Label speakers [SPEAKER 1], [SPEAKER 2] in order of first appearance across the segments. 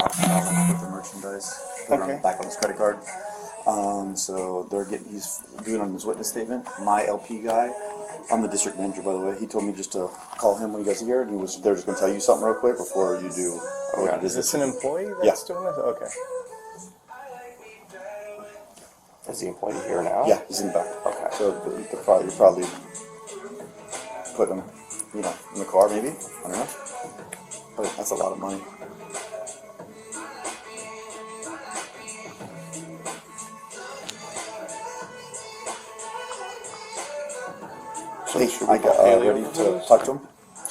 [SPEAKER 1] with the merchandise. Put it on the back of his credit card. So he's doing it on his witness statement. My LP guy, I'm the district manager, by the way. He told me just to call him when you guys are here, and they're just going to tell you something real quick before you do.
[SPEAKER 2] Okay.
[SPEAKER 3] Is this an employee that's doing this? Okay.
[SPEAKER 2] Is the employee here now?
[SPEAKER 1] Yeah, he's in the back.
[SPEAKER 2] Okay.
[SPEAKER 1] So you probably put him, in the car maybe. I don't know. But that's a lot of money. Hey, I got ready to talk to him.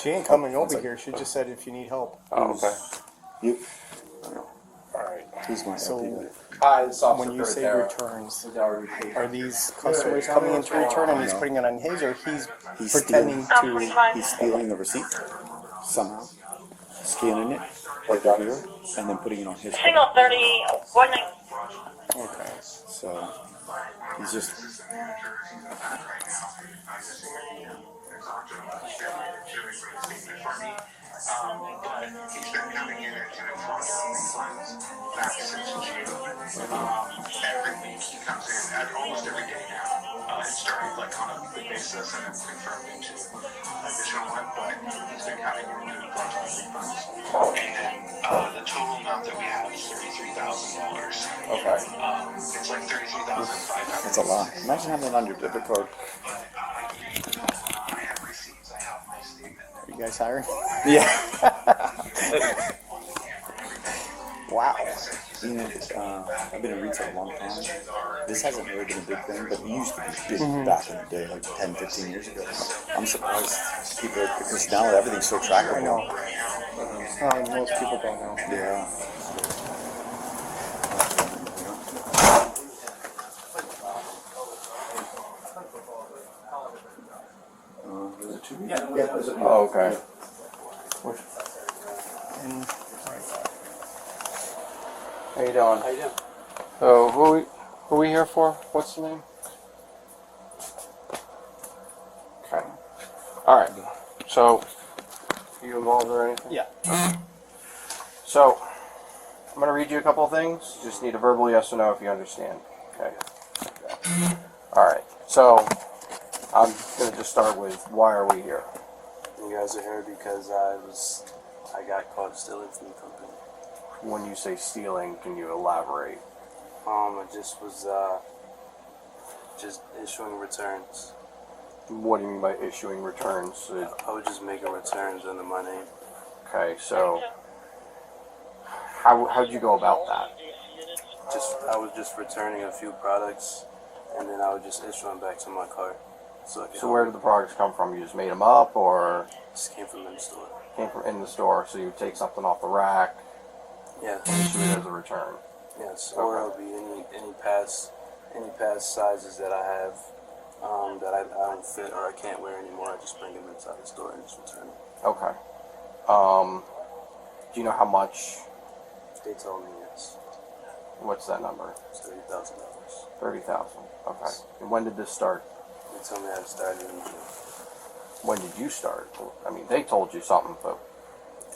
[SPEAKER 3] She ain't coming over here. She just said if you need help.
[SPEAKER 2] Oh, okay.
[SPEAKER 1] You?
[SPEAKER 2] Alright.
[SPEAKER 1] He's my
[SPEAKER 3] So,
[SPEAKER 1] LP guy.
[SPEAKER 4] Hi, this is Officer
[SPEAKER 3] when you say
[SPEAKER 4] Ferretero.
[SPEAKER 3] returns,
[SPEAKER 4] With our repeat.
[SPEAKER 3] are these customers coming in to return and he's putting it on his, or he's pretending
[SPEAKER 1] He's stealing the receipt somehow, scanning it like over here, and then putting it on his.
[SPEAKER 5] Single 30, 19.
[SPEAKER 3] Okay.
[SPEAKER 1] So he's just.
[SPEAKER 6] He's been coming in and doing fraudulent refunds back since June. Every week he comes in, almost every day now. It's started like on a weekly basis and it's confirmed into additional one, but he's been coming in and doing fraudulent refunds. And then the total amount that we have is $33,000.
[SPEAKER 2] Okay.
[SPEAKER 6] It's like $33,500.
[SPEAKER 1] That's a lot. Imagine having it on your debit card.
[SPEAKER 6] I have receipts. I have my statement.
[SPEAKER 3] Are you guys hiring?
[SPEAKER 1] Yeah.
[SPEAKER 3] Wow.
[SPEAKER 1] I've been in retail a long time. This hasn't really been a big thing, but it used to be big back in the day, like 10, 15 years ago. I'm surprised people, because now everything's so trackable.
[SPEAKER 3] I know. Most people don't know.
[SPEAKER 1] Yeah. Is it 2 weeks? Yeah.
[SPEAKER 2] Oh, okay.
[SPEAKER 3] And,
[SPEAKER 2] How you doing?
[SPEAKER 4] How you doing?
[SPEAKER 2] So, who are we here for? What's the name? Okay. Alright. So, are you involved or anything?
[SPEAKER 3] yeah.
[SPEAKER 2] So, I'm going to read you a couple of things. You just need a verbal yes or no if you understand. Okay. Alright. So, I'm going to just start with why are we here?
[SPEAKER 7] You guys are here because I got caught stealing from the company.
[SPEAKER 2] When you say stealing, can you elaborate?
[SPEAKER 7] I just was just issuing returns.
[SPEAKER 2] What do you mean by issuing returns?
[SPEAKER 7] I was just making returns under my name.
[SPEAKER 2] Okay, so how'd you go about that?
[SPEAKER 7] I was just returning a few products, and then I was just issuing back to my cart. So
[SPEAKER 2] Where did the products come from? You just made them up, or
[SPEAKER 7] just came from in the store?
[SPEAKER 2] came from in the store? So you would take something off the rack,
[SPEAKER 7] Yeah.
[SPEAKER 2] issue it as a return.
[SPEAKER 7] Yes. Or it'll be any past sizes that I have that I don't fit or I can't wear anymore. I just bring them inside the store and just return them.
[SPEAKER 2] Okay. Do you know how much?
[SPEAKER 7] They told me yes.
[SPEAKER 2] What's that number?
[SPEAKER 7] It's $30,000.
[SPEAKER 2] 30,000. Okay. And when did this start?
[SPEAKER 7] They told me I started in June.
[SPEAKER 2] When did you start? I mean, they told you something, but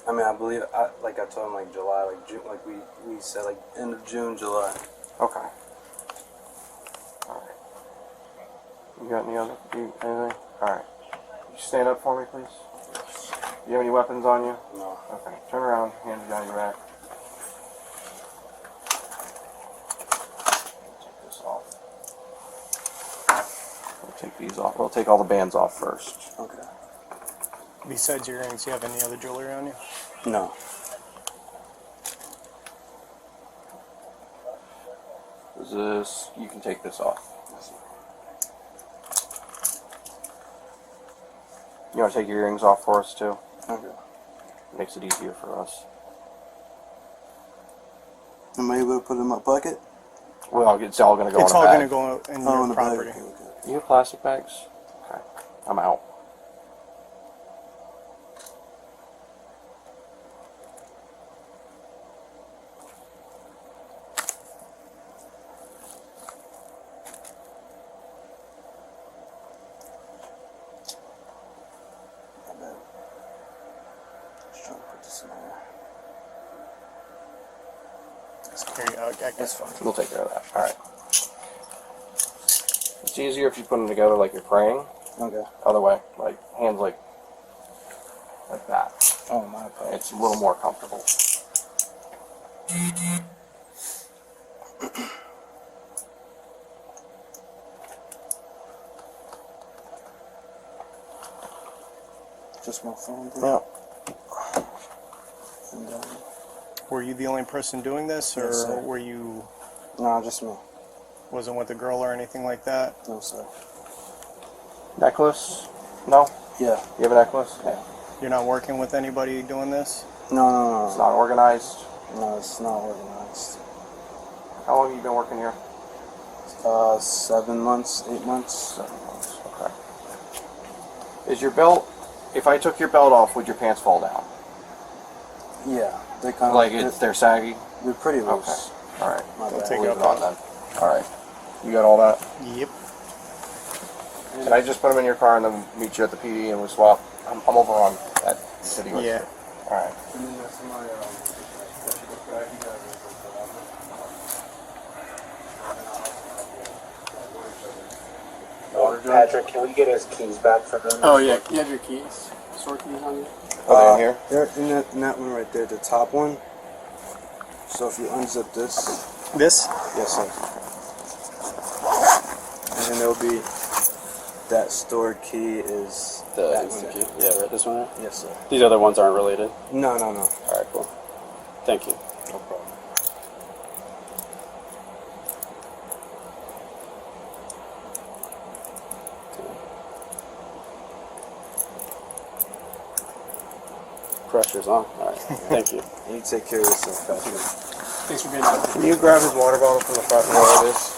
[SPEAKER 7] I mean, I believe, I told him, like, July, like, June, like, we said, like, end of June, July.
[SPEAKER 2] okay. All right. You got anything? All right. You stand up for me, please. Do you have any weapons on you?
[SPEAKER 7] No.
[SPEAKER 2] Okay. Turn around. Hands behind your back. Take this off. We'll take these off. We'll take all the bands off first.
[SPEAKER 7] Okay.
[SPEAKER 3] Besides your earrings, do you have any other jewelry on you?
[SPEAKER 7] No.
[SPEAKER 2] Is this? You can take this off. You want to take your earrings off for us too?
[SPEAKER 7] Okay.
[SPEAKER 2] Makes it easier for us.
[SPEAKER 7] Am I able to put it in my bucket?
[SPEAKER 2] Well, it's all going to go
[SPEAKER 3] It's
[SPEAKER 2] in a
[SPEAKER 3] all
[SPEAKER 2] bag.
[SPEAKER 3] going to go in
[SPEAKER 7] Oh,
[SPEAKER 3] your
[SPEAKER 7] in the
[SPEAKER 3] property.
[SPEAKER 7] bag. Okay.
[SPEAKER 2] You have plastic bags? Okay. I'm out.
[SPEAKER 7] My bad. Just trying to put this in there.
[SPEAKER 3] Okay.
[SPEAKER 7] That's fine.
[SPEAKER 2] We'll take care of that. All right. It's easier if you put them together like you're praying.
[SPEAKER 7] Okay.
[SPEAKER 2] Other way, like hands like that.
[SPEAKER 7] Oh, my apologies.
[SPEAKER 2] It's a little more comfortable.
[SPEAKER 7] Just my phone. Dude.
[SPEAKER 2] Yeah.
[SPEAKER 7] And,
[SPEAKER 3] Were you the only person doing this, or
[SPEAKER 7] Yes, sir.
[SPEAKER 3] were you
[SPEAKER 7] no, just me.
[SPEAKER 3] wasn't with a girl or anything like that?
[SPEAKER 7] No, sir.
[SPEAKER 2] Necklace? No.
[SPEAKER 7] Yeah.
[SPEAKER 2] You have a necklace? Yeah.
[SPEAKER 3] You're not working with anybody doing this?
[SPEAKER 7] No.
[SPEAKER 2] It's not organized.
[SPEAKER 7] No, it's not organized.
[SPEAKER 2] How long have you been working here?
[SPEAKER 7] 7 months, 8 months.
[SPEAKER 2] 7 months. Okay. Is your belt? If I took your belt off, would your pants fall down?
[SPEAKER 7] Yeah, they kind of
[SPEAKER 2] Like they're saggy?
[SPEAKER 7] They're pretty loose.
[SPEAKER 2] Okay. All right.
[SPEAKER 7] My
[SPEAKER 3] Don't
[SPEAKER 7] bad.
[SPEAKER 3] take
[SPEAKER 2] We'll
[SPEAKER 3] it
[SPEAKER 2] leave
[SPEAKER 3] up
[SPEAKER 2] it on then. All right. You got all that?
[SPEAKER 3] Yep.
[SPEAKER 2] Can I just put them in your car and then meet you at the PD and we swap? I'm over on that city.
[SPEAKER 3] Yeah.
[SPEAKER 2] All right.
[SPEAKER 7] And then that's my
[SPEAKER 6] Patrick, can we get his keys back from him?
[SPEAKER 4] Oh yeah, you have your keys, store keys on you.
[SPEAKER 2] Are they in here?
[SPEAKER 7] They're in that one right there, the top one. So if you unzip this,
[SPEAKER 3] This?
[SPEAKER 7] yes, sir. And then there'll be that store key is
[SPEAKER 4] The
[SPEAKER 7] that
[SPEAKER 4] instant
[SPEAKER 7] one.
[SPEAKER 4] key. Yeah, right. This one. Right?
[SPEAKER 7] Yes, sir.
[SPEAKER 4] These other ones aren't related.
[SPEAKER 7] No.
[SPEAKER 4] All right, cool. Thank you.
[SPEAKER 7] No problem.
[SPEAKER 4] Pressure's on. All right. Thank you.
[SPEAKER 7] You take care of yourself, Patrick.
[SPEAKER 4] Thanks for being here.
[SPEAKER 2] Can you grab his water bottle from the front and where it is?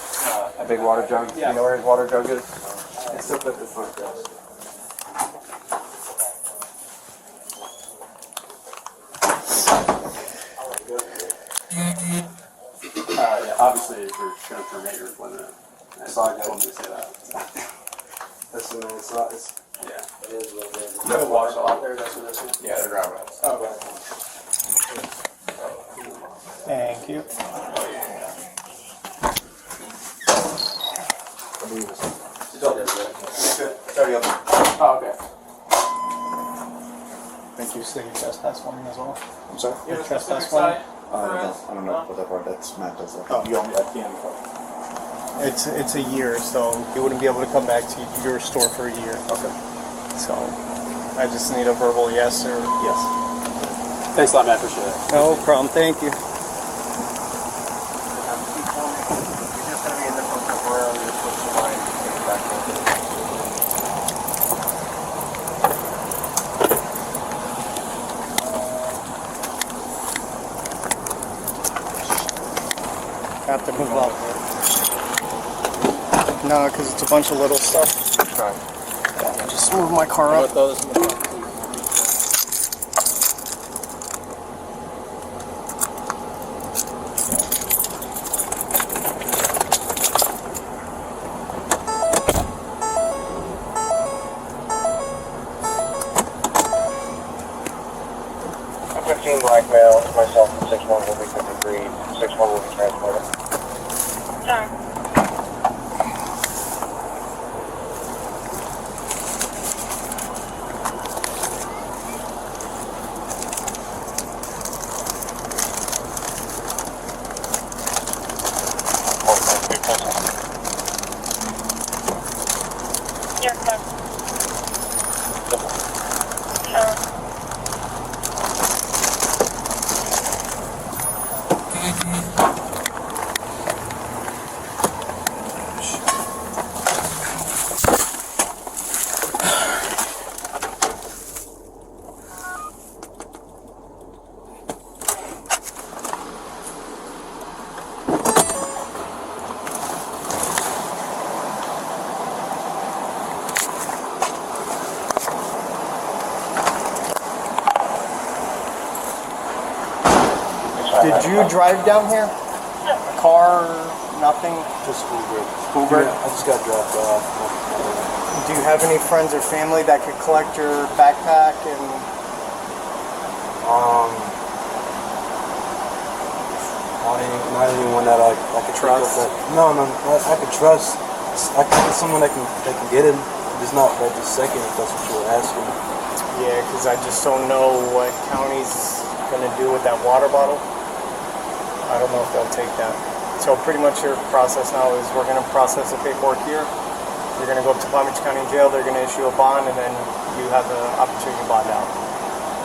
[SPEAKER 2] A big water jug. You know where his water jug is?
[SPEAKER 7] It's up at the front desk.
[SPEAKER 4] Yeah, obviously, if you're going for major employment, I saw I told me to say that.
[SPEAKER 7] Listen, man, it's not. It's,
[SPEAKER 4] Yeah.
[SPEAKER 7] it is what it is.
[SPEAKER 4] You have a water bottle out there. That's what this is.
[SPEAKER 2] Yeah, they're grabbing it.
[SPEAKER 4] Oh, okay.
[SPEAKER 3] Thank you.
[SPEAKER 4] Oh, okay.
[SPEAKER 3] Thank you. So you trespass warning as well?
[SPEAKER 1] I'm sorry?
[SPEAKER 3] Your trespass warning?
[SPEAKER 1] I don't know what that part, that's Matt does that.
[SPEAKER 3] Oh.
[SPEAKER 1] You want me, I can.
[SPEAKER 3] It's a year, so you wouldn't be able to come back to your store for a year.
[SPEAKER 1] Okay.
[SPEAKER 3] So I just need a verbal yes or
[SPEAKER 1] Yes.
[SPEAKER 4] Thanks a lot, man. Appreciate it.
[SPEAKER 3] no problem. Thank you.
[SPEAKER 2] You're just going to be in the front temporarily to switch the line and take it back over.
[SPEAKER 3] Have to move up. No, because it's a bunch of little stuff.
[SPEAKER 2] Right.
[SPEAKER 3] Just move my car up.
[SPEAKER 4] those.
[SPEAKER 6] Blackmail, myself and 6-1 will be 53, 6-1 will be transported.
[SPEAKER 3] Did you drive down here? Car, nothing?
[SPEAKER 7] Just Uber.
[SPEAKER 3] Uber?
[SPEAKER 7] Yeah, I just got dropped off.
[SPEAKER 3] Do you have any friends or family that could collect your backpack and
[SPEAKER 7] No, anyone that I could
[SPEAKER 3] Trust?
[SPEAKER 7] trust. No, I could trust. I can get someone that can get him. Just not right this second, if that's what you were asking.
[SPEAKER 3] Yeah, because I just don't know what county's gonna do with that water bottle. I don't know if they'll take that. So pretty much your process now is we're gonna process the paperwork here. You're gonna go up to Palm Beach County Jail. They're gonna issue a bond, and then you have the opportunity to bond out.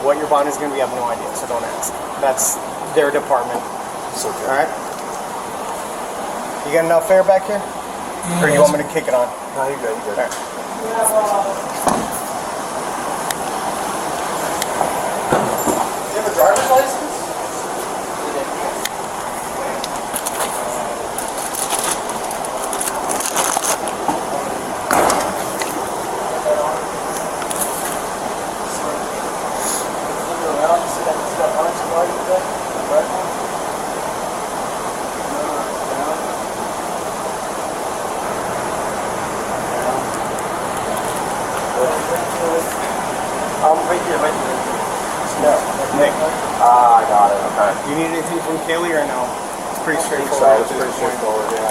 [SPEAKER 3] What your bond is gonna be, I have no idea, so don't ask. That's their department.
[SPEAKER 7] It's okay.
[SPEAKER 3] All right. You got enough air back here, or you want me to kick it on?
[SPEAKER 7] No, you're good. You're good.
[SPEAKER 3] All right.
[SPEAKER 2] You have a driver's license?
[SPEAKER 3] Nick,
[SPEAKER 2] Ah, I got it. Okay.
[SPEAKER 3] you need anything from Kaylee or no? It's pretty
[SPEAKER 2] So
[SPEAKER 3] straightforward.
[SPEAKER 2] it's pretty straightforward, yeah.